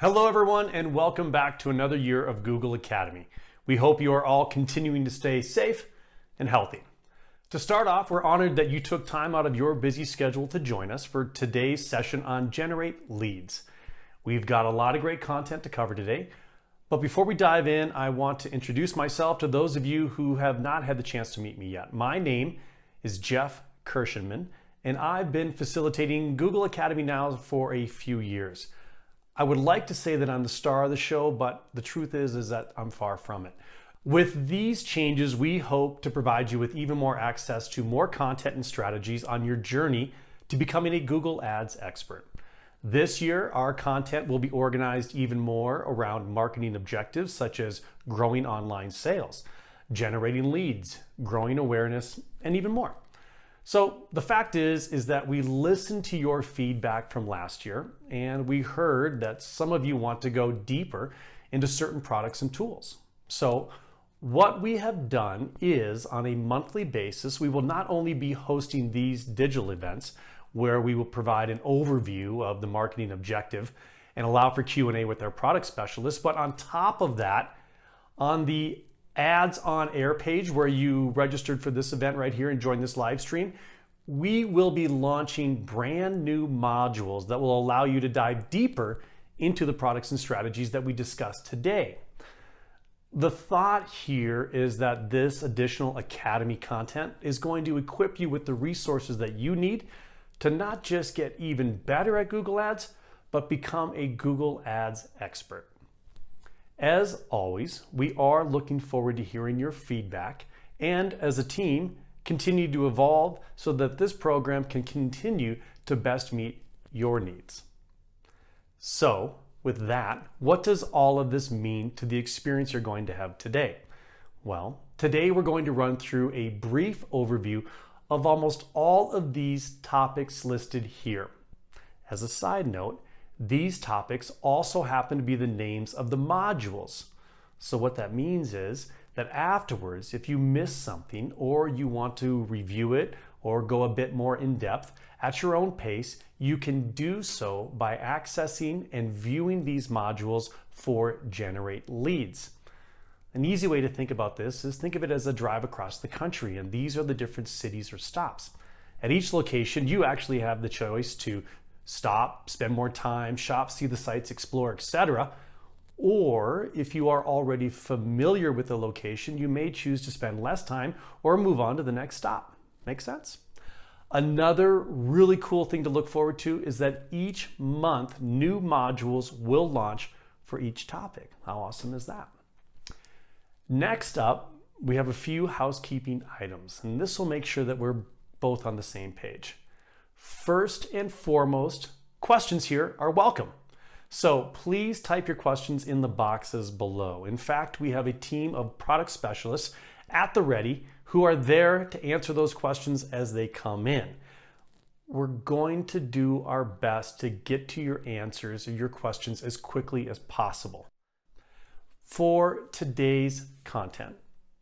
Hello everyone, and welcome back to another year of Google Academy. We hope you are all continuing to stay safe and healthy. To start off, we're honored that you took time out of your busy schedule to join us for today's session on Generate Leads. We've got a lot of great content to cover today, but before we dive in, I want to introduce myself to those of you who have not had the chance to meet me yet. My name is Jeff Kirshenman, and I've been facilitating Google Academy now for a few years. I would like to say that I'm the star of the show, but the truth is that I'm far from it. With these changes, we hope to provide you with even more access to more content and strategies on your journey to becoming a Google Ads expert. This year, our content will be organized even more around marketing objectives such as growing online sales, generating leads, growing awareness, and even more. So the fact is that we listened to your feedback from last year, and we heard that some of you want to go deeper into certain products and tools. So what we have done is, on a monthly basis, we will not only be hosting these digital events where we will provide an overview of the marketing objective and allow for Q&A with our product specialists, but on top of that, on the Ads on Air page where you registered for this event right here and joined this live stream, we will be launching brand new modules that will allow you to dive deeper into the products and strategies that we discussed today. The thought here is that this additional Academy content is going to equip you with the resources that you need to not just get even better at Google Ads, but become a Google Ads expert. As always, we are looking forward to hearing your feedback and, as a team, continue to evolve so that this program can continue to best meet your needs. So, with that, what does all of this mean to the experience you're going to have today? Well, today we're going to run through a brief overview of almost all of these topics listed here. As a side note, these topics also happen to be the names of the modules. So what that means is that afterwards, if you miss something or you want to review it or go a bit more in depth at your own pace, you can do so by accessing and viewing these modules for Generate Leads. An easy way to think about this is think of it as a drive across the country, and these are the different cities or stops. At each location, you actually have the choice to stop, spend more time, shop, see the sights, explore, etc. Or if you are already familiar with the location, you may choose to spend less time or move on to the next stop. Make sense? Another really cool thing to look forward to is that each month new modules will launch for each topic. How awesome is that? Next up, we have a few housekeeping items, and this will make sure that we're both on the same page. First and foremost, questions here are welcome. So please type your questions in the boxes below. In fact, we have a team of product specialists at the ready who are there to answer those questions as they come in. We're going to do our best to get to your answers or your questions as quickly as possible. For today's content,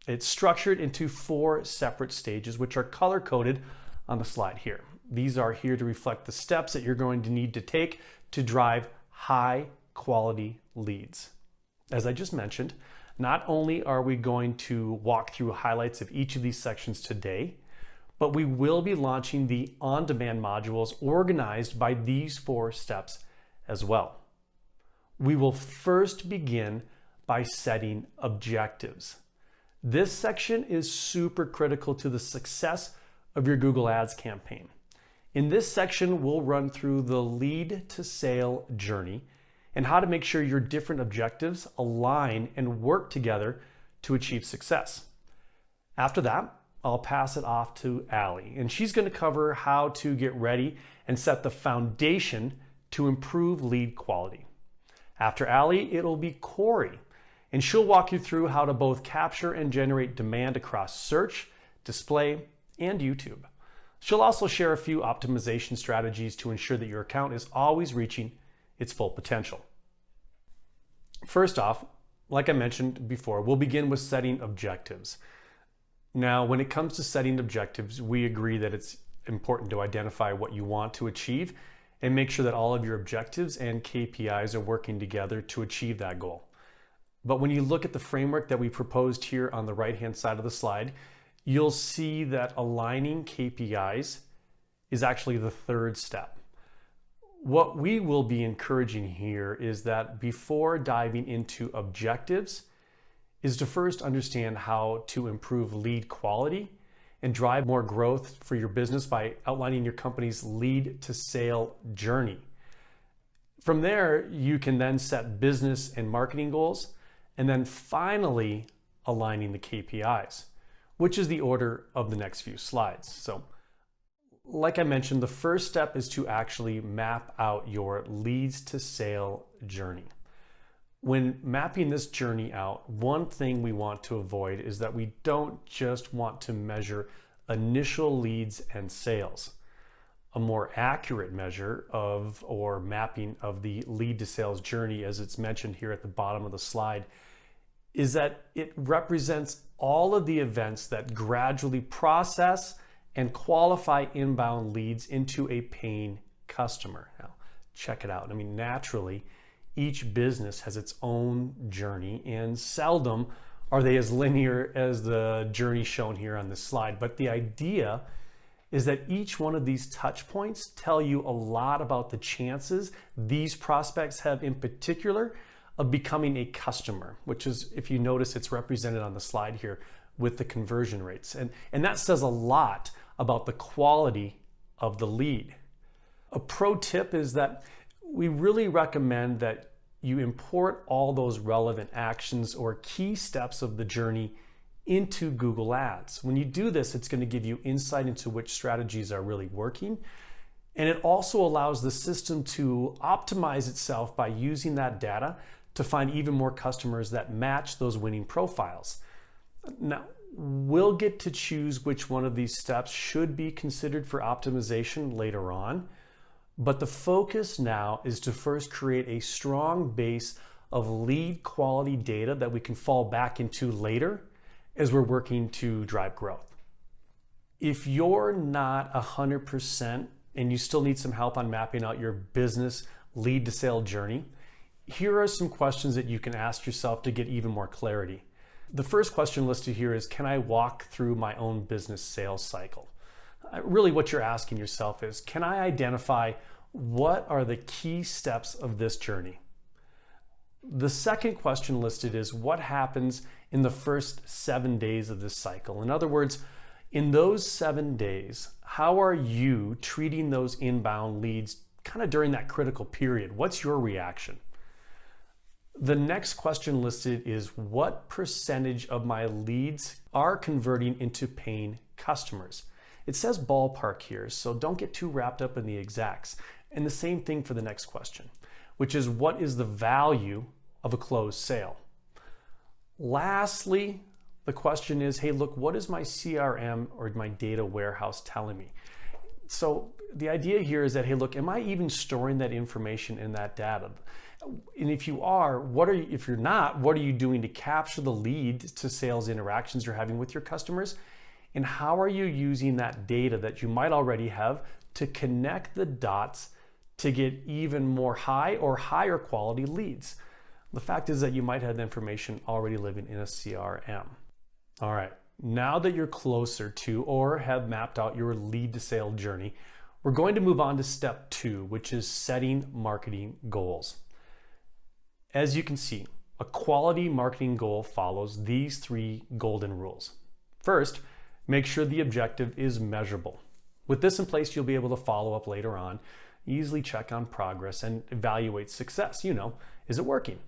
it's structured into 4 separate stages, which are color-coded on the slide here. These are here to reflect the steps that you're going to need to take to drive high quality leads. As I just mentioned, not only are we going to walk through highlights of each of these sections today, but we will be launching the on-demand modules organized by these 4 steps as well. We will first begin by setting objectives. This section is super critical to the success of your Google Ads campaign. In this section, we'll run through the lead to sale journey and how to make sure your different objectives align and work together to achieve success. After that, I'll pass it off to Allie, and she's going to cover how to get ready and set the foundation to improve lead quality. After Allie, it'll be Corey, and she'll walk you through how to both capture and generate demand across search, display, and YouTube. She'll also share a few optimization strategies to ensure that your account is always reaching its full potential. First off, like I mentioned before, we'll begin with setting objectives. Now, when it comes to setting objectives, we agree that it's important to identify what you want to achieve and make sure that all of your objectives and KPIs are working together to achieve that goal. But when you look at the framework that we proposed here on the right-hand side of the slide, you'll see that aligning KPIs is actually the third step. What we will be encouraging here is that before diving into objectives, is to first understand how to improve lead quality and drive more growth for your business by outlining your company's lead to sale journey. From there, you can then set business and marketing goals, and then finally aligning the KPIs, which is the order of the next few slides. So, like I mentioned, the first step is to actually map out your leads to sale journey. When mapping this journey out, one thing we want to avoid is that we don't just want to measure initial leads and sales. A more accurate measure of or mapping of the lead to sales journey, as it's mentioned here at the bottom of the slide, is that it represents all of the events that gradually process and qualify inbound leads into a paying customer. Now, check it out. I mean, naturally, each business has its own journey, and seldom are they as linear as the journey shown here on this slide. But the idea is that each one of these touch points tell you a lot about the chances these prospects have in particular of becoming a customer, which is, if you notice, it's represented on the slide here with the conversion rates. And that says a lot about the quality of the lead. A pro tip is that we really recommend that you import all those relevant actions or key steps of the journey into Google Ads. When you do this, it's going to give you insight into which strategies are really working. And it also allows the system to optimize itself by using that data to find even more customers that match those winning profiles. Now, we'll get to choose which one of these steps should be considered for optimization later on. But the focus now is to first create a strong base of lead quality data that we can fall back into later as we're working to drive growth. If you're not 100% and you still need some help on mapping out your business lead to sale journey, here are some questions that you can ask yourself to get even more clarity. The first question listed here is, can I walk through my own business sales cycle? Really what you're asking yourself is, can I identify what are the key steps of this journey? The second question listed is, what happens in the first 7 days of this cycle? In other words, in those 7 days, how are you treating those inbound leads kind of during that critical period? What's your reaction? The next question listed is, what percentage of my leads are converting into paying customers? It says ballpark here, so don't get too wrapped up in the exacts. And the same thing for the next question, which is, what is the value of a closed sale? Lastly, the question is, hey, look, what is my CRM or my data warehouse telling me? So the idea here is that, hey, look, am I even storing that information in that data? And if you are, if you're not, what are you doing to capture the lead to sales interactions you're having with your customers? And how are you using that data that you might already have to connect the dots to get even more high or higher quality leads? The fact is that you might have the information already living in a CRM. All right, now that you're closer to or have mapped out your lead to sale journey, we're going to move on to step 2, which is setting marketing goals. As you can see, a quality marketing goal follows these 3 golden rules. First, make sure the objective is measurable. With this in place, you'll be able to follow up later on, easily check on progress and evaluate success. Is it working?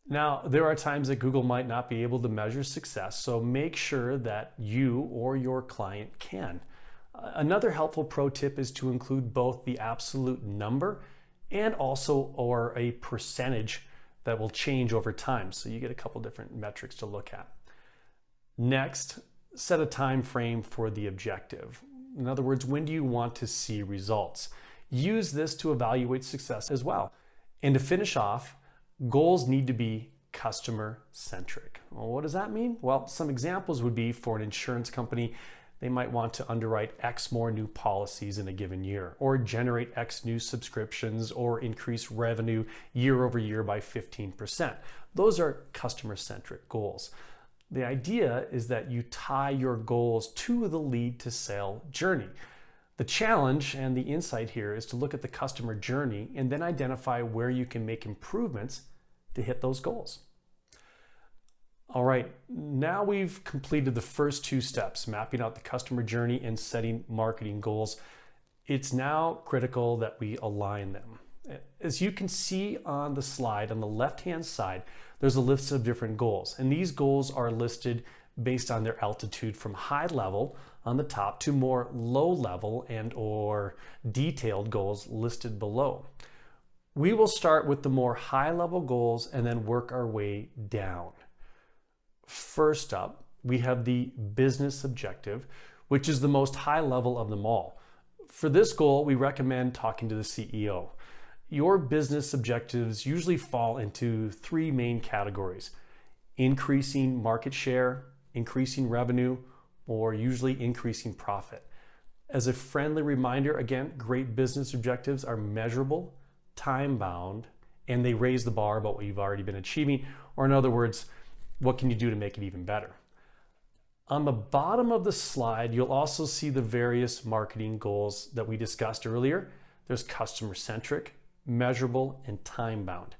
Now, there are times that Google might not be able to measure success, so make sure that you or your client can. Another helpful pro tip is to include both the absolute number and also or a percentage that will change over time. So you get a couple different metrics to look at. Next, set a time frame for the objective. In other words, when do you want to see results? Use this to evaluate success as well. And to finish off, goals need to be customer centric. Well, what does that mean? Well, some examples would be, for an insurance company, They might want to underwrite X more new policies in a given year, or generate X new subscriptions, or increase revenue year over year by 15%. Those are customer-centric goals. The idea is that you tie your goals to the lead to sale journey. The challenge and the insight here is to look at the customer journey and then identify where you can make improvements to hit those goals. All right, now we've completed the first two steps, mapping out the customer journey and setting marketing goals. It's now critical that we align them. As you can see on the slide, on the left-hand side, there's a list of different goals, and these goals are listed based on their altitude from high level on the top to more low level and or detailed goals listed below. We will start with the more high level goals and then work our way down. First up, we have the business objective, which is the most high level of them all. For this goal, we recommend talking to the CEO. Your business objectives usually fall into three main categories: increasing market share, increasing revenue, or usually increasing profit. As a friendly reminder, again, great business objectives are measurable, time-bound, and they raise the bar about what you've already been achieving, or in other words, what can you do to make it even better? On the bottom of the slide, you'll also see the various marketing goals that we discussed earlier. There's customer-centric, measurable, and time-bound.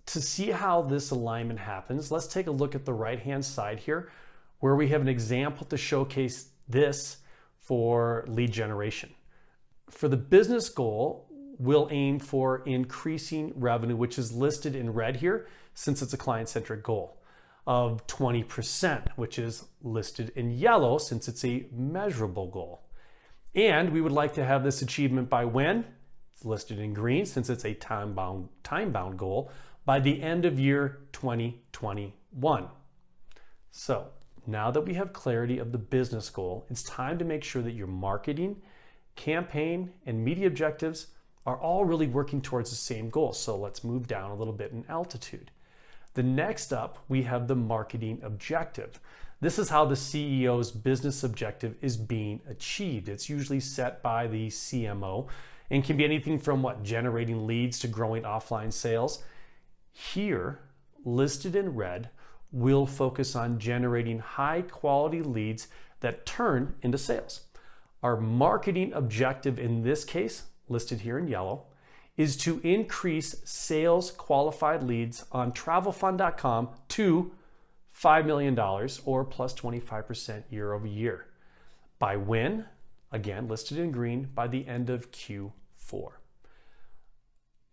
To see how this alignment happens, let's take a look at the right-hand side here, where we have an example to showcase this for lead generation. For the business goal, we'll aim for increasing revenue, which is listed in red here, since it's a client-centric goal, of 20%, which is listed in yellow since it's a measurable goal. And we would like to have this achievement by when? It's listed in green since it's a time-bound goal, by the end of year 2021. So now that we have clarity of the business goal, it's time to make sure that your marketing, campaign, and media objectives are all really working towards the same goal. So let's move down a little bit in altitude. The next up, we have the marketing objective. This is how the CEO's business objective is being achieved. It's usually set by the CMO and can be anything from generating leads to growing offline sales. Here, listed in red, we'll focus on generating high quality leads that turn into sales. Our marketing objective in this case, listed here in yellow, is to increase sales qualified leads on travelfund.com to $5 million or plus 25% year over year. By when? Again, listed in green, by the end of Q4.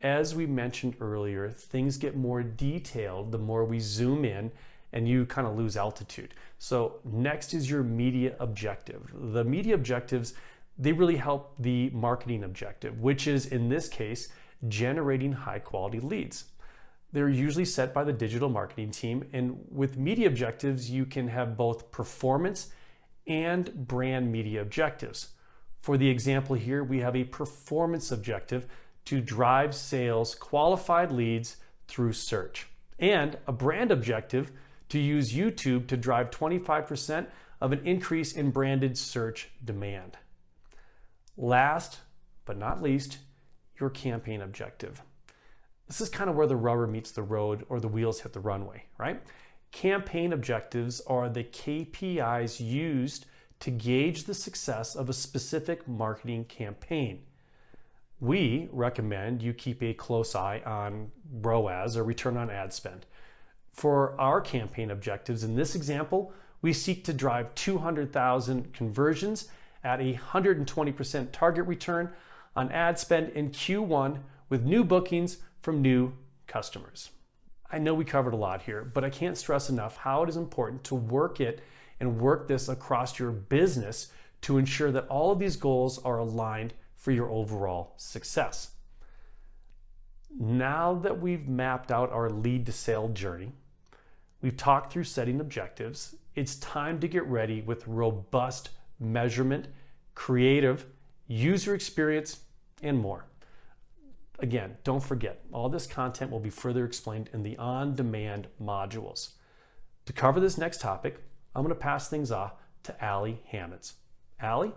As we mentioned earlier, things get more detailed the more we zoom in and you kind of lose altitude. So next is your media objective. The media objectives, they really help the marketing objective, which is in this case, generating high quality leads. They're usually set by the digital marketing team. And with media objectives, you can have both performance and brand media objectives. For the example here, we have a performance objective to drive sales qualified leads through search, and a brand objective to use YouTube to drive 25% of an increase in branded search demand. Last but not least, your campaign objective. This is kind of where the rubber meets the road or the wheels hit the runway, right? Campaign objectives are the KPIs used to gauge the success of a specific marketing campaign. We recommend you keep a close eye on ROAS, or return on ad spend. For our campaign objectives, in this example, we seek to drive 200,000 conversions at a 120% target return on ad spend in Q1 with new bookings from new customers. I know we covered a lot here, but I can't stress enough how it is important to work it and work this across your business to ensure that all of these goals are aligned for your overall success. Now that we've mapped out our lead to sale journey, we've talked through setting objectives, it's time to get ready with robust measurement, creative, user experience, and more. Again, don't forget, all this content will be further explained in the on-demand modules. To cover this next topic, I'm going to pass things off to Allie Hammonds. Allie?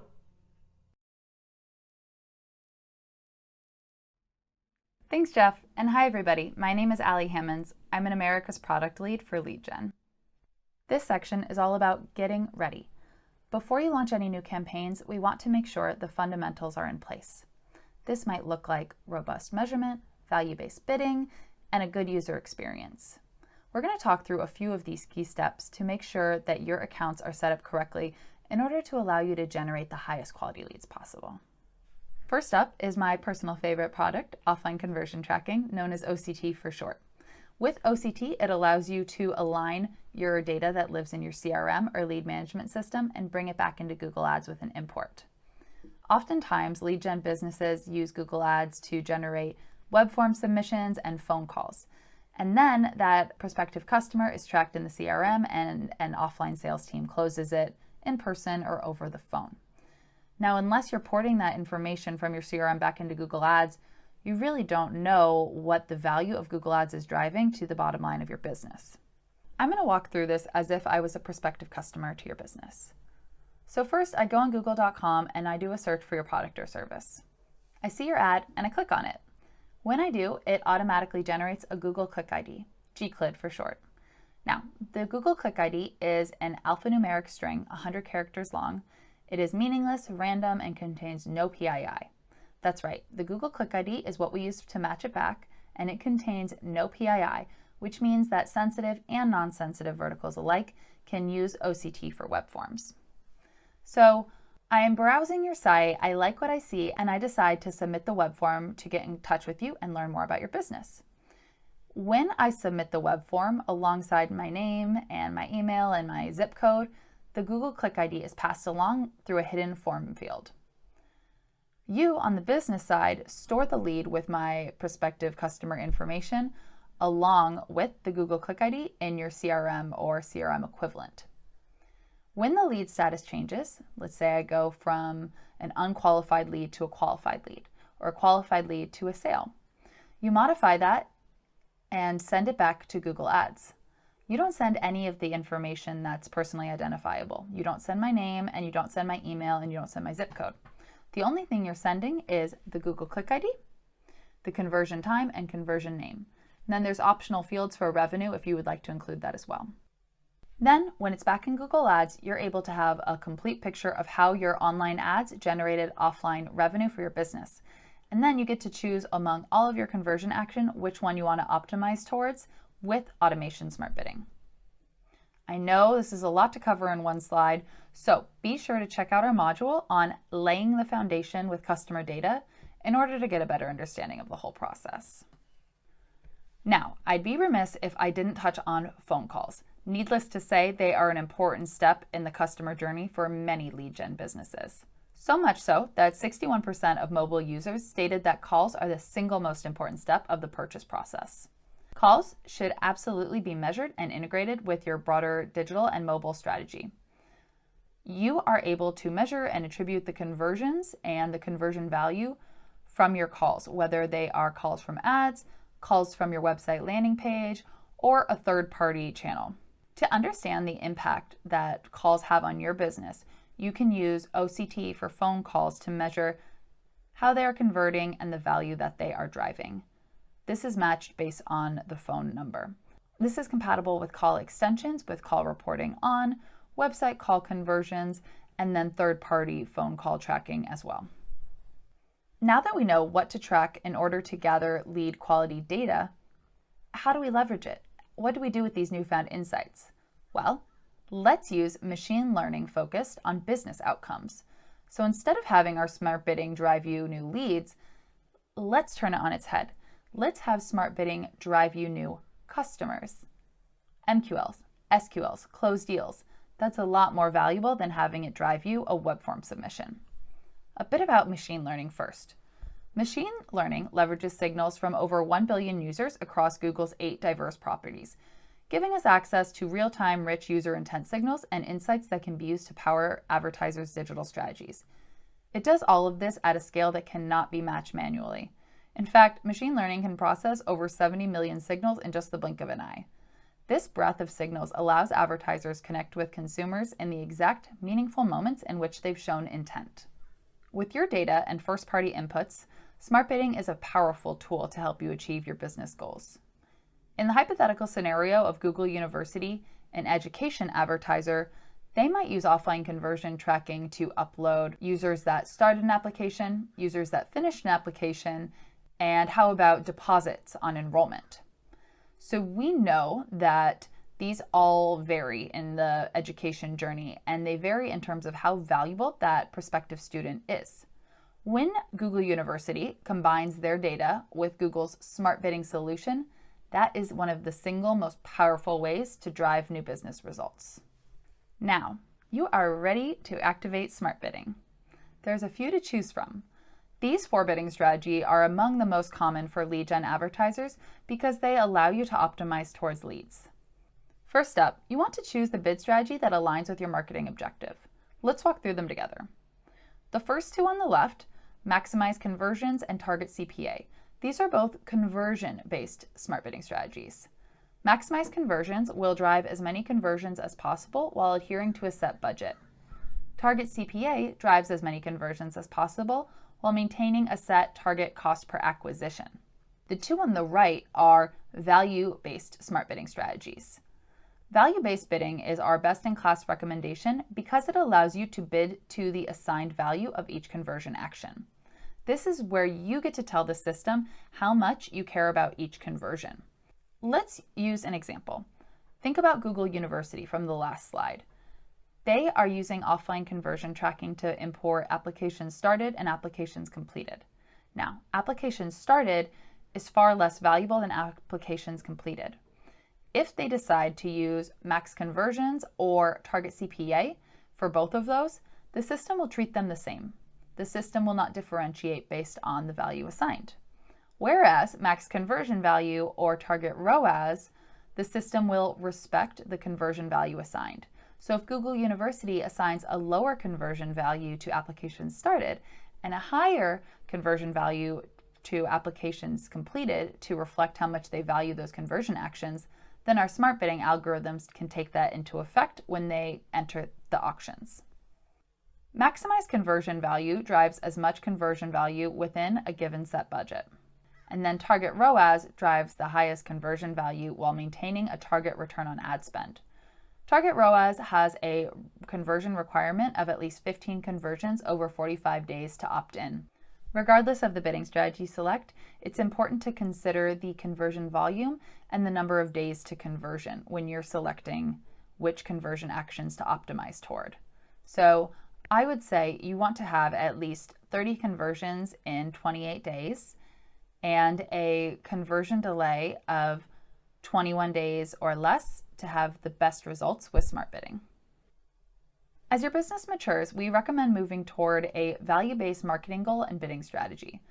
Thanks, Jeff, and hi everybody. My name is Allie Hammonds. I'm an America's Product Lead for Lead Gen. This section is all about getting ready. Before you launch any new campaigns, we want to make sure the fundamentals are in place. This might look like robust measurement, value-based bidding, and a good user experience. We're going to talk through a few of these key steps to make sure that your accounts are set up correctly in order to allow you to generate the highest quality leads possible. First up is my personal favorite product, offline conversion tracking, known as OCT for short. With OCT, it allows you to align your data that lives in your CRM or lead management system and bring it back into Google Ads with an import. Oftentimes, lead gen businesses use Google Ads to generate web form submissions and phone calls. And then that prospective customer is tracked in the CRM and an offline sales team closes it in person or over the phone. Now, unless you're porting that information from your CRM back into Google Ads, you really don't know what the value of Google Ads is driving to the bottom line of your business. I'm going to walk through this as if I was a prospective customer to your business. So first, I go on google.com and I do a search for your product or service. I see your ad and I click on it. When I do, it automatically generates a Google Click ID, GCLID for short. Now, the Google Click ID is an alphanumeric string, 100 characters long. It is meaningless, random, and contains no PII. That's right, the Google Click ID is what we use to match it back, and it contains no PII, which means that sensitive and non-sensitive verticals alike can use OCT for web forms. So I am browsing your site, I like what I see, and I decide to submit the web form to get in touch with you and learn more about your business. When I submit the web form alongside my name and my email and my zip code, the Google Click ID is passed along through a hidden form field. You, on the business side, store the lead with my prospective customer information along with the Google Click ID in your CRM or CRM equivalent. When the lead status changes, let's say I go from an unqualified lead to a qualified lead, or a qualified lead to a sale, you modify that and send it back to Google Ads. You don't send any of the information that's personally identifiable. You don't send my name, and you don't send my email, and you don't send my zip code. The only thing you're sending is the Google Click ID, the conversion time, and conversion name. And then there's optional fields for revenue if you would like to include that as well. Then, when it's back in Google Ads, you're able to have a complete picture of how your online ads generated offline revenue for your business. And then you get to choose among all of your conversion action which one you want to optimize towards with automation smart bidding. I know this is a lot to cover in one slide, so be sure to check out our module on laying the foundation with customer data in order to get a better understanding of the whole process. Now, I'd be remiss if I didn't touch on phone calls. Needless to say, they are an important step in the customer journey for many lead gen businesses. So much so that 61% of mobile users stated that calls are the single most important step of the purchase process. Calls should absolutely be measured and integrated with your broader digital and mobile strategy. You are able to measure and attribute the conversions and the conversion value from your calls, whether they are calls from ads, calls from your website landing page, or a third-party channel. To understand the impact that calls have on your business, you can use OCT for phone calls to measure how they are converting and the value that they are driving. This is matched based on the phone number. This is compatible with call extensions, with call reporting on, website call conversions, and then third-party phone call tracking as well. Now that we know what to track in order to gather lead quality data, how do we leverage it? What do we do with these newfound insights? Well, let's use machine learning focused on business outcomes. So instead of having our smart bidding drive you new leads, let's turn it on its head. Let's have smart bidding drive you new customers. MQLs, SQLs, closed deals. That's a lot more valuable than having it drive you a web form submission. A bit about machine learning first. Machine learning leverages signals from over 1 billion users across Google's 8 diverse properties, giving us access to real-time rich user intent signals and insights that can be used to power advertisers' digital strategies. It does all of this at a scale that cannot be matched manually. In fact, machine learning can process over 70 million signals in just the blink of an eye. This breadth of signals allows advertisers to connect with consumers in the exact meaningful moments in which they've shown intent. With your data and first-party inputs, smart bidding is a powerful tool to help you achieve your business goals. In the hypothetical scenario of Google University, an education advertiser, they might use offline conversion tracking to upload users that started an application, users that finished an application, and how about deposits on enrollment. So we know that these all vary in the education journey, and they vary in terms of how valuable that prospective student is. When Google University combines their data with Google's smart bidding solution, that is one of the single most powerful ways to drive new business results. Now, you are ready to activate smart bidding. There's a few to choose from. These 4 bidding strategies are among the most common for lead gen advertisers because they allow you to optimize towards leads. First up, you want to choose the bid strategy that aligns with your marketing objective. Let's walk through them together. The first 2 on the left, maximize conversions and target CPA. These are both conversion-based smart bidding strategies. Maximize conversions will drive as many conversions as possible while adhering to a set budget. Target CPA drives as many conversions as possible while maintaining a set target cost per acquisition. The 2 on the right are value-based smart bidding strategies. Value-based bidding is our best-in-class recommendation because it allows you to bid to the assigned value of each conversion action. This is where you get to tell the system how much you care about each conversion. Let's use an example. Think about Google University from the last slide. They are using offline conversion tracking to import applications started and applications completed. Now, applications started is far less valuable than applications completed. If they decide to use max conversions or target CPA for both of those, the system will treat them the same. The system will not differentiate based on the value assigned. Whereas max conversion value or target ROAS, the system will respect the conversion value assigned. So if Google University assigns a lower conversion value to applications started and a higher conversion value to applications completed to reflect how much they value those conversion actions, then our smart bidding algorithms can take that into effect when they enter the auctions. Maximize conversion value drives as much conversion value within a given set budget. And then target ROAS drives the highest conversion value while maintaining a target return on ad spend. Target ROAS has a conversion requirement of at least 15 conversions over 45 days to opt in. Regardless of the bidding strategy select, it's important to consider the conversion volume and the number of days to conversion when you're selecting which conversion actions to optimize toward. So I would say you want to have at least 30 conversions in 28 days and a conversion delay of 21 days or less to have the best results with smart bidding. As your business matures, we recommend moving toward a value-based marketing goal and bidding strategy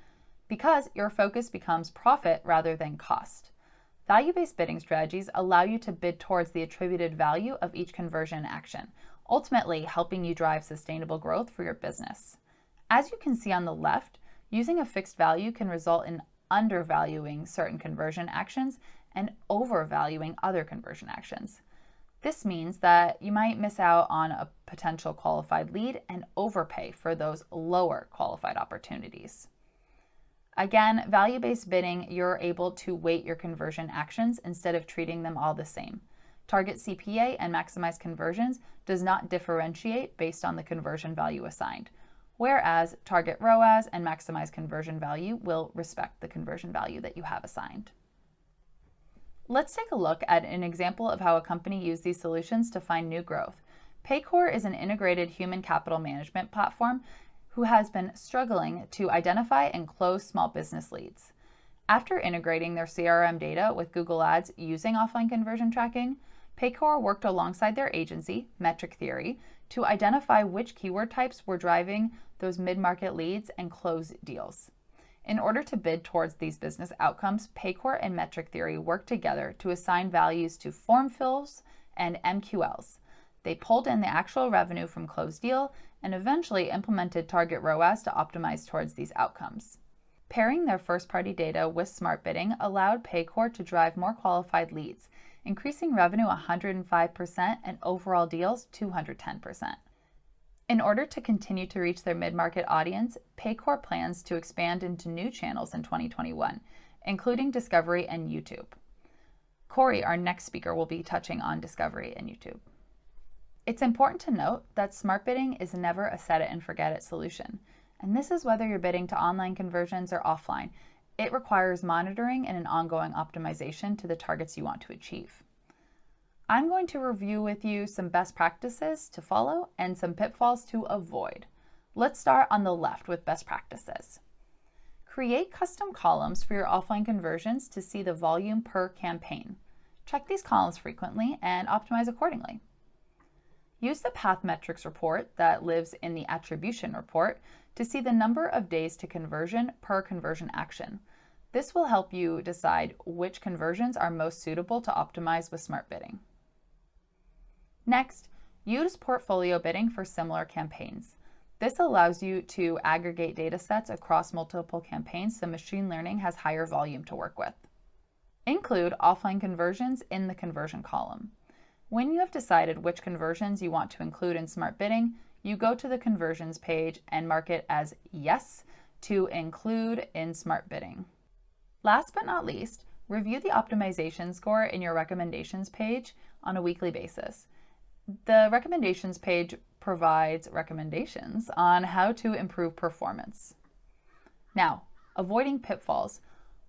because your focus becomes profit rather than cost. Value-based bidding strategies allow you to bid towards the attributed value of each conversion action, ultimately helping you drive sustainable growth for your business. As you can see on the left, using a fixed value can result in undervaluing certain conversion actions and overvaluing other conversion actions. This means that you might miss out on a potential qualified lead and overpay for those lower qualified opportunities. Again, value-based bidding, you're able to weight your conversion actions instead of treating them all the same. Target CPA and maximize conversions does not differentiate based on the conversion value assigned, whereas target ROAS and maximize conversion value will respect the conversion value that you have assigned. Let's take a look at an example of how a company used these solutions to find new growth. Paycor is an integrated human capital management platform who has been struggling to identify and close small business leads. After integrating their CRM data with Google Ads using offline conversion tracking, Paycor worked alongside their agency, Metric Theory, to identify which keyword types were driving those mid-market leads and close deals. In order to bid towards these business outcomes, Paycor and Metric Theory worked together to assign values to form fills and MQLs. They pulled in the actual revenue from closed deal and eventually implemented target ROAS to optimize towards these outcomes. Pairing their first-party data with smart bidding allowed Paycor to drive more qualified leads, increasing revenue 105% and overall deals 210%. In order to continue to reach their mid-market audience, Paycor plans to expand into new channels in 2021, including Discovery and YouTube. Corey, our next speaker, will be touching on Discovery and YouTube. It's important to note that smart bidding is never a set it and forget it solution. And this is whether you're bidding to online conversions or offline. It requires monitoring and an ongoing optimization to the targets you want to achieve. I'm going to review with you some best practices to follow and some pitfalls to avoid. Let's start on the left with best practices. Create custom columns for your offline conversions to see the volume per campaign. Check these columns frequently and optimize accordingly. Use the path metrics report that lives in the attribution report to see the number of days to conversion per conversion action. This will help you decide which conversions are most suitable to optimize with smart bidding. Next, use portfolio bidding for similar campaigns. This allows you to aggregate data sets across multiple campaigns so machine learning has higher volume to work with. Include offline conversions in the conversion column. When you have decided which conversions you want to include in smart bidding, you go to the conversions page and mark it as yes to include in smart bidding. Last but not least, review the optimization score in your recommendations page on a weekly basis. The recommendations page provides recommendations on how to improve performance. Now, avoiding pitfalls.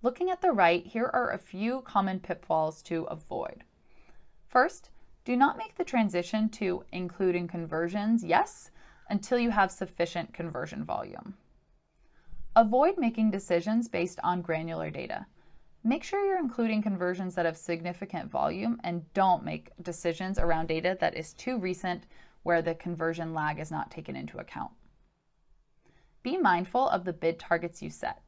Looking at the right, here are a few common pitfalls to avoid. First, do not make the transition to including conversions yes until you have sufficient conversion volume. Avoid making decisions based on granular data. Make sure you're including conversions that have significant volume and don't make decisions around data that is too recent where the conversion lag is not taken into account. Be mindful of the bid targets you set.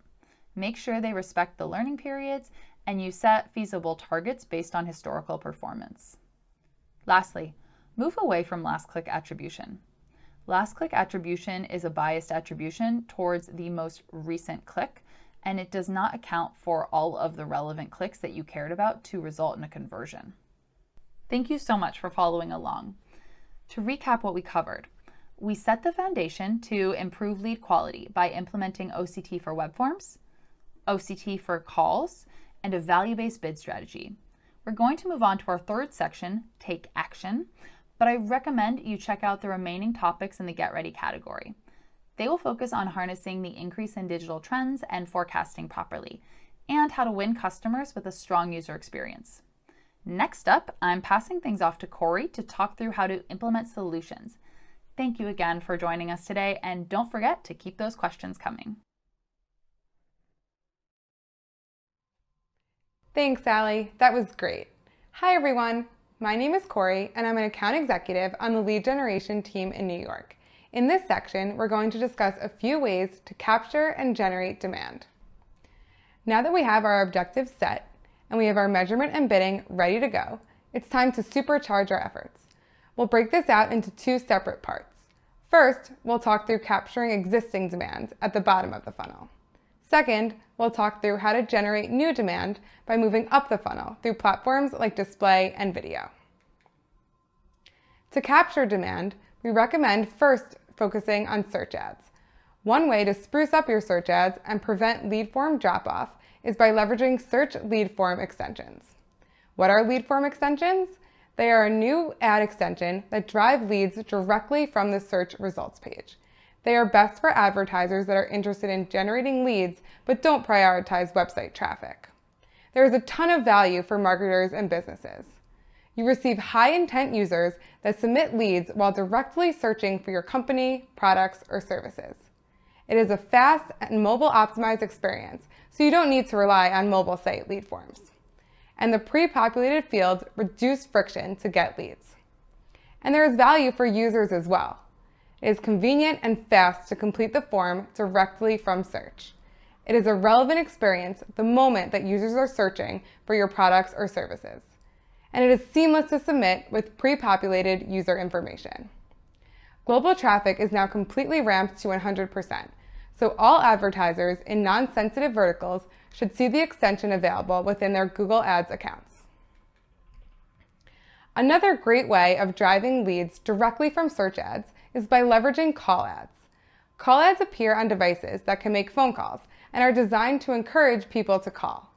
Make sure they respect the learning periods and you set feasible targets based on historical performance. Lastly, move away from last click attribution. Last click attribution is a biased attribution towards the most recent click, and it does not account for all of the relevant clicks that you cared about to result in a conversion. Thank you so much for following along. To recap what we covered, we set the foundation to improve lead quality by implementing OCT for web forms, OCT for calls, and a value-based bid strategy. We're going to move on to our third section, Take Action, but I recommend you check out the remaining topics in the Get Ready category. They will focus on harnessing the increase in digital trends and forecasting properly, and how to win customers with a strong user experience. Next up, I'm passing things off to Corey to talk through how to implement solutions. Thank you again for joining us today, and don't forget to keep those questions coming. Thanks, Allie. That was great. Hi, everyone. My name is Corey, and I'm an account executive on the lead generation team in New York. In this section, we're going to discuss a few ways to capture and generate demand. Now that we have our objectives set and we have our measurement and bidding ready to go, it's time to supercharge our efforts. We'll break this out into two separate parts. First, we'll talk through capturing existing demand at the bottom of the funnel. Second, we'll talk through how to generate new demand by moving up the funnel through platforms like display and video. To capture demand, we recommend first focusing on search ads. One way to spruce up your search ads and prevent lead form drop-off is by leveraging search lead form extensions. What are lead form extensions? They are a new ad extension that drive leads directly from the search results page. They are best for advertisers that are interested in generating leads but don't prioritize website traffic. There is a ton of value for marketers and businesses. You receive high intent users that submit leads while directly searching for your company, products, or services. It is a fast and mobile optimized experience, so you don't need to rely on mobile site lead forms. And the pre-populated fields reduce friction to get leads. And there is value for users as well. It is convenient and fast to complete the form directly from search. It is a relevant experience the moment that users are searching for your products or services. And it is seamless to submit with pre-populated user information. Global traffic is now completely ramped to 100%, so all advertisers in non-sensitive verticals should see the extension available within their Google Ads accounts. Another great way of driving leads directly from search ads is by leveraging call ads. Call ads appear on devices that can make phone calls and are designed to encourage people to call.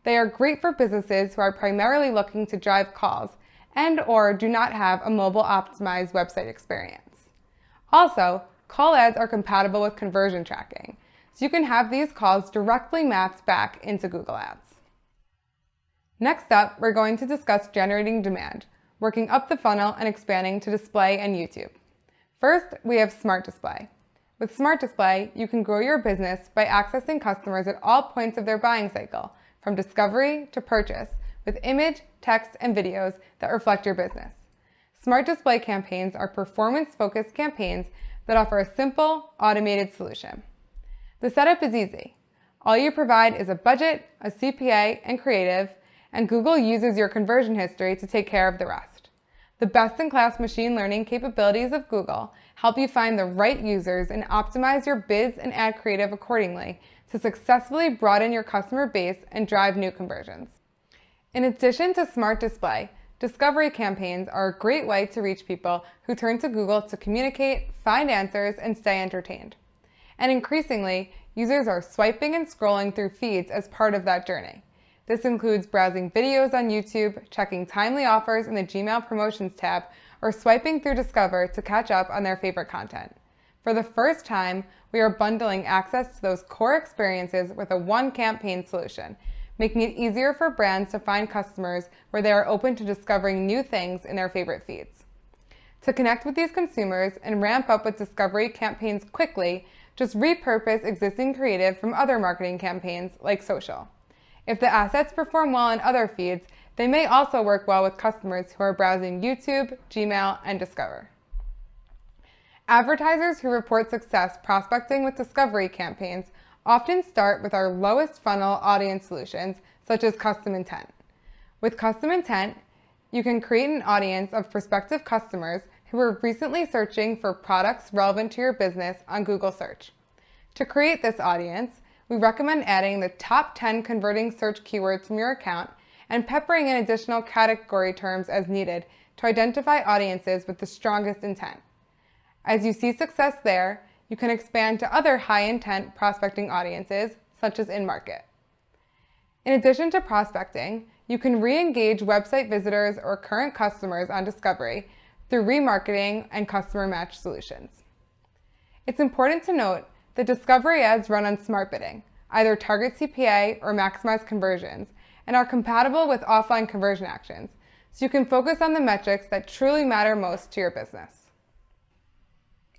They are great for businesses who are primarily looking to drive calls and/or do not have a mobile-optimized website experience. Also, call ads are compatible with conversion tracking, so you can have these calls directly mapped back into Google Ads. Next up, we're going to discuss generating demand, working up the funnel and expanding to display and YouTube. First, we have Smart Display. With Smart Display, you can grow your business by accessing customers at all points of their buying cycle, from discovery to purchase, with image, text, and videos that reflect your business. Smart Display campaigns are performance-focused campaigns that offer a simple, automated solution. The setup is easy. All you provide is a budget, a CPA, and creative, and Google uses your conversion history to take care of the rest. The best-in-class machine learning capabilities of Google help you find the right users and optimize your bids and ad creative accordingly to successfully broaden your customer base and drive new conversions. In addition to Smart Display, discovery campaigns are a great way to reach people who turn to Google to communicate, find answers, and stay entertained. And increasingly, users are swiping and scrolling through feeds as part of that journey. This includes browsing videos on YouTube, checking timely offers in the Gmail Promotions tab, or swiping through Discover to catch up on their favorite content. For the first time, we are bundling access to those core experiences with a one-campaign solution, making it easier for brands to find customers where they are open to discovering new things in their favorite feeds. To connect with these consumers and ramp up with discovery campaigns quickly, just repurpose existing creative from other marketing campaigns like social. If the assets perform well in other feeds, they may also work well with customers who are browsing YouTube, Gmail, and Discover. Advertisers who report success prospecting with discovery campaigns often start with our lowest funnel audience solutions, such as Custom Intent. With Custom Intent, you can create an audience of prospective customers who are recently searching for products relevant to your business on Google Search. To create this audience, we recommend adding the top 10 converting search keywords from your account and peppering in additional category terms as needed to identify audiences with the strongest intent. As you see success there, you can expand to other high-intent prospecting audiences, such as in-market. In addition to prospecting, you can re-engage website visitors or current customers on Discovery through remarketing and customer match solutions. It's important to note that Discovery ads run on Smart Bidding, either target CPA or maximize conversions, and are compatible with offline conversion actions, so you can focus on the metrics that truly matter most to your business.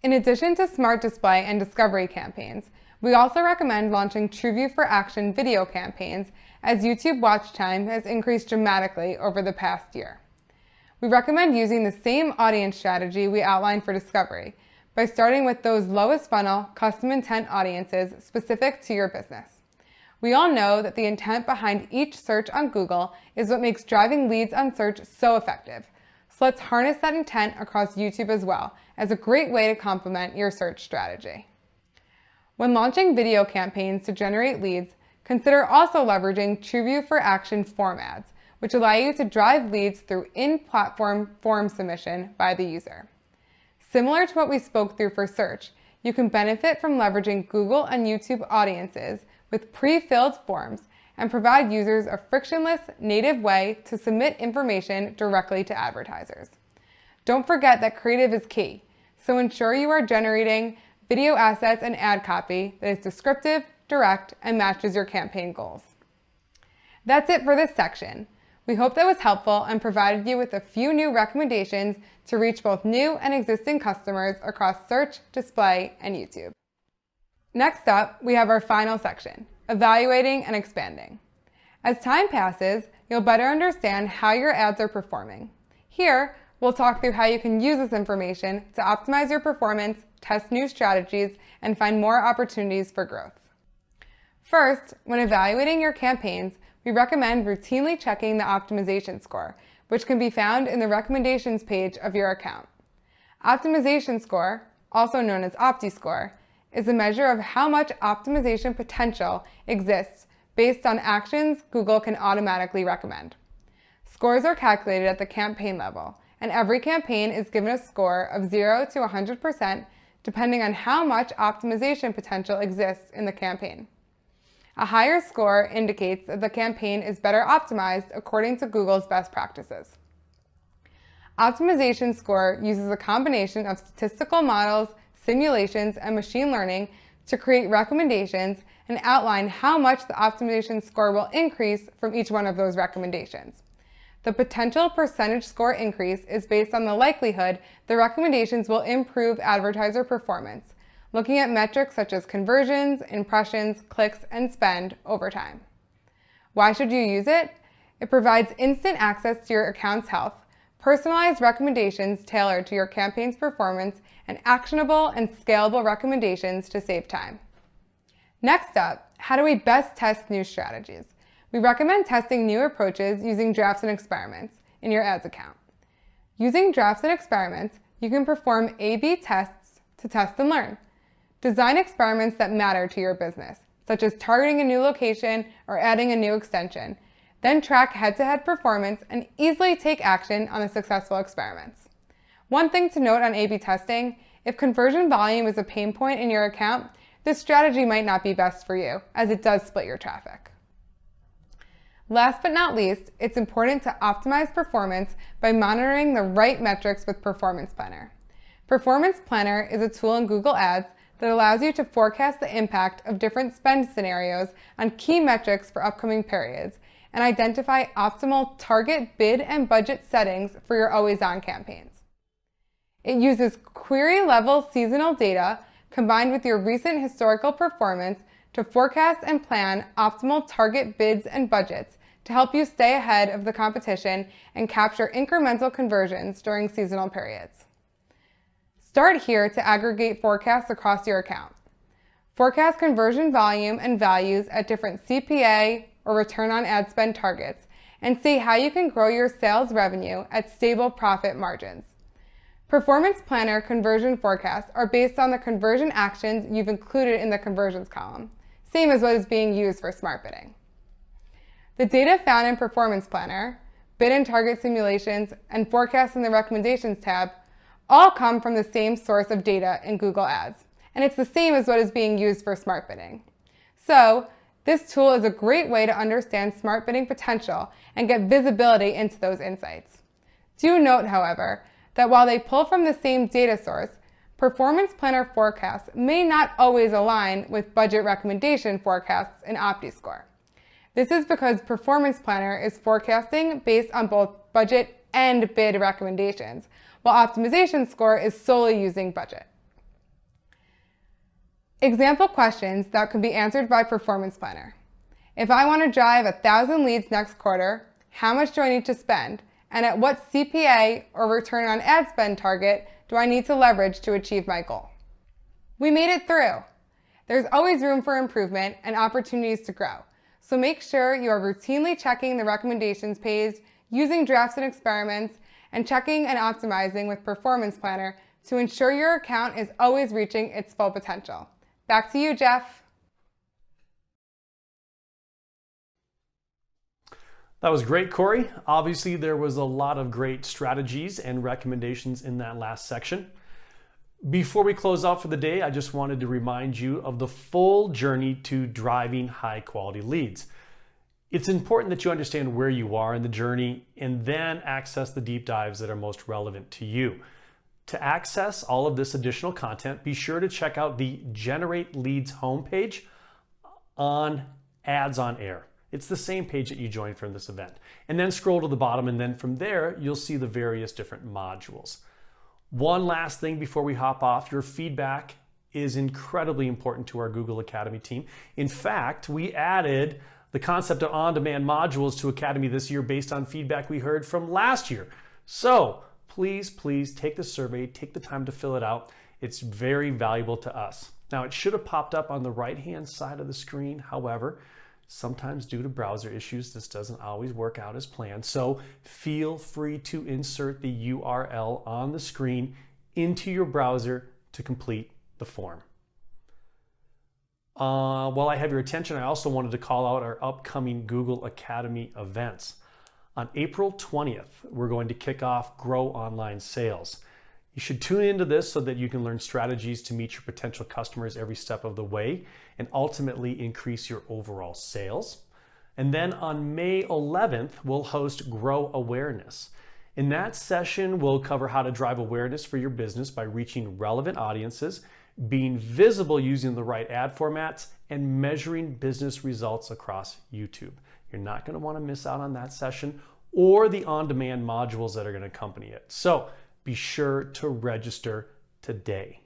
In addition to Smart Display and Discovery campaigns, we also recommend launching TrueView for Action video campaigns, as YouTube watch time has increased dramatically over the past year. We recommend using the same audience strategy we outlined for Discovery, by starting with those lowest funnel, custom intent audiences specific to your business. We all know that the intent behind each search on Google is what makes driving leads on search so effective. So let's harness that intent across YouTube as well, as a great way to complement your search strategy. When launching video campaigns to generate leads, consider also leveraging TrueView for Action form ads, which allow you to drive leads through in-platform form submission by the user. Similar to what we spoke through for search, you can benefit from leveraging Google and YouTube audiences with pre-filled forms and provide users a frictionless, native way to submit information directly to advertisers. Don't forget that creative is key, so ensure you are generating video assets and ad copy that is descriptive, direct, and matches your campaign goals. That's it for this section. We hope that was helpful and provided you with a few new recommendations to reach both new and existing customers across search, display, and YouTube. Next up, we have our final section, evaluating and expanding. As time passes, you'll better understand how your ads are performing. Here, we'll talk through how you can use this information to optimize your performance, test new strategies, and find more opportunities for growth. First, when evaluating your campaigns, we recommend routinely checking the optimization score, which can be found in the recommendations page of your account. Optimization score, also known as OptiScore, is a measure of how much optimization potential exists based on actions Google can automatically recommend. Scores are calculated at the campaign level, and every campaign is given a score of 0 to 100% depending on how much optimization potential exists in the campaign. A higher score indicates that the campaign is better optimized according to Google's best practices. Optimization score uses a combination of statistical models, simulations, and machine learning to create recommendations and outline how much the optimization score will increase from each one of those recommendations. The potential percentage score increase is based on the likelihood the recommendations will improve advertiser performance, looking at metrics such as conversions, impressions, clicks, and spend over time. Why should you use it? It provides instant access to your account's health, personalized recommendations tailored to your campaign's performance, and actionable and scalable recommendations to save time. Next up, how do we best test new strategies? We recommend testing new approaches using drafts and experiments in your ads account. Using drafts and experiments, you can perform A/B tests to test and learn. Design experiments that matter to your business, such as targeting a new location or adding a new extension. Then track head-to-head performance and easily take action on the successful experiments. One thing to note on A/B testing, if conversion volume is a pain point in your account, this strategy might not be best for you, as it does split your traffic. Last but not least, it's important to optimize performance by monitoring the right metrics with Performance Planner. Performance Planner is a tool in Google Ads that allows you to forecast the impact of different spend scenarios on key metrics for upcoming periods and identify optimal target, bid, and budget settings for your always-on campaigns. It uses query-level seasonal data combined with your recent historical performance to forecast and plan optimal target bids and budgets to help you stay ahead of the competition and capture incremental conversions during seasonal periods. Start here to aggregate forecasts across your account. Forecast conversion volume and values at different CPA or return on ad spend targets and see how you can grow your sales revenue at stable profit margins. Performance Planner conversion forecasts are based on the conversion actions you've included in the conversions column, same as what is being used for smart bidding. The data found in Performance Planner, bid and target simulations, and forecasts in the recommendations tab all come from the same source of data in Google Ads, and it's the same as what is being used for smart bidding. So, this tool is a great way to understand smart bidding potential and get visibility into those insights. Do note, however, that while they pull from the same data source, Performance Planner forecasts may not always align with budget recommendation forecasts in OptiScore. This is because Performance Planner is forecasting based on both budget and bid recommendations, while Optimization Score is solely using budget. Example questions that could be answered by Performance Planner. If I want to drive 1,000 leads next quarter, how much do I need to spend? And at what CPA or return on ad spend target do I need to leverage to achieve my goal? We made it through. There's always room for improvement and opportunities to grow. So make sure you are routinely checking the recommendations page, using drafts and experiments, and checking and optimizing with Performance Planner to ensure your account is always reaching its full potential. Back to you, Jeff. That was great, Corey. Obviously, there was a lot of great strategies and recommendations in that last section. Before we close out for the day, I just wanted to remind you of the full journey to driving high-quality leads. It's important that you understand where you are in the journey and then access the deep dives that are most relevant to you. To access all of this additional content, be sure to check out the Generate Leads homepage on Ads on Air. It's the same page that you joined from this event. And then scroll to the bottom, and then from there, you'll see the various different modules. One last thing before we hop off, your feedback is incredibly important to our Google Academy team. In fact, we added the concept of on-demand modules to Academy this year based on feedback we heard from last year. So please take the survey, take the time to fill it out. It's very valuable to us. Now, it should have popped up on the right-hand side of the screen. However, sometimes due to browser issues, this doesn't always work out as planned. So feel free to insert the URL on the screen into your browser to complete the form. While I have your attention, I also wanted to call out our upcoming Google Academy events. On April 20th, we're going to kick off Grow Online Sales. You should tune into this so that you can learn strategies to meet your potential customers every step of the way and ultimately increase your overall sales. And then on May 11th, we'll host Grow Awareness. In that session, we'll cover how to drive awareness for your business by reaching relevant audiences, being visible using the right ad formats, and measuring business results across YouTube. You're not going to want to miss out on that session or the on-demand modules that are going to accompany it. So be sure to register today.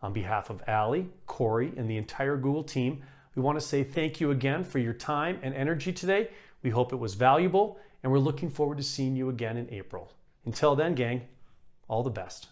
On behalf of Allie, Corey, and the entire Google team, we want to say thank you again for your time and energy today. We hope it was valuable, and we're looking forward to seeing you again in April. Until then, gang, all the best.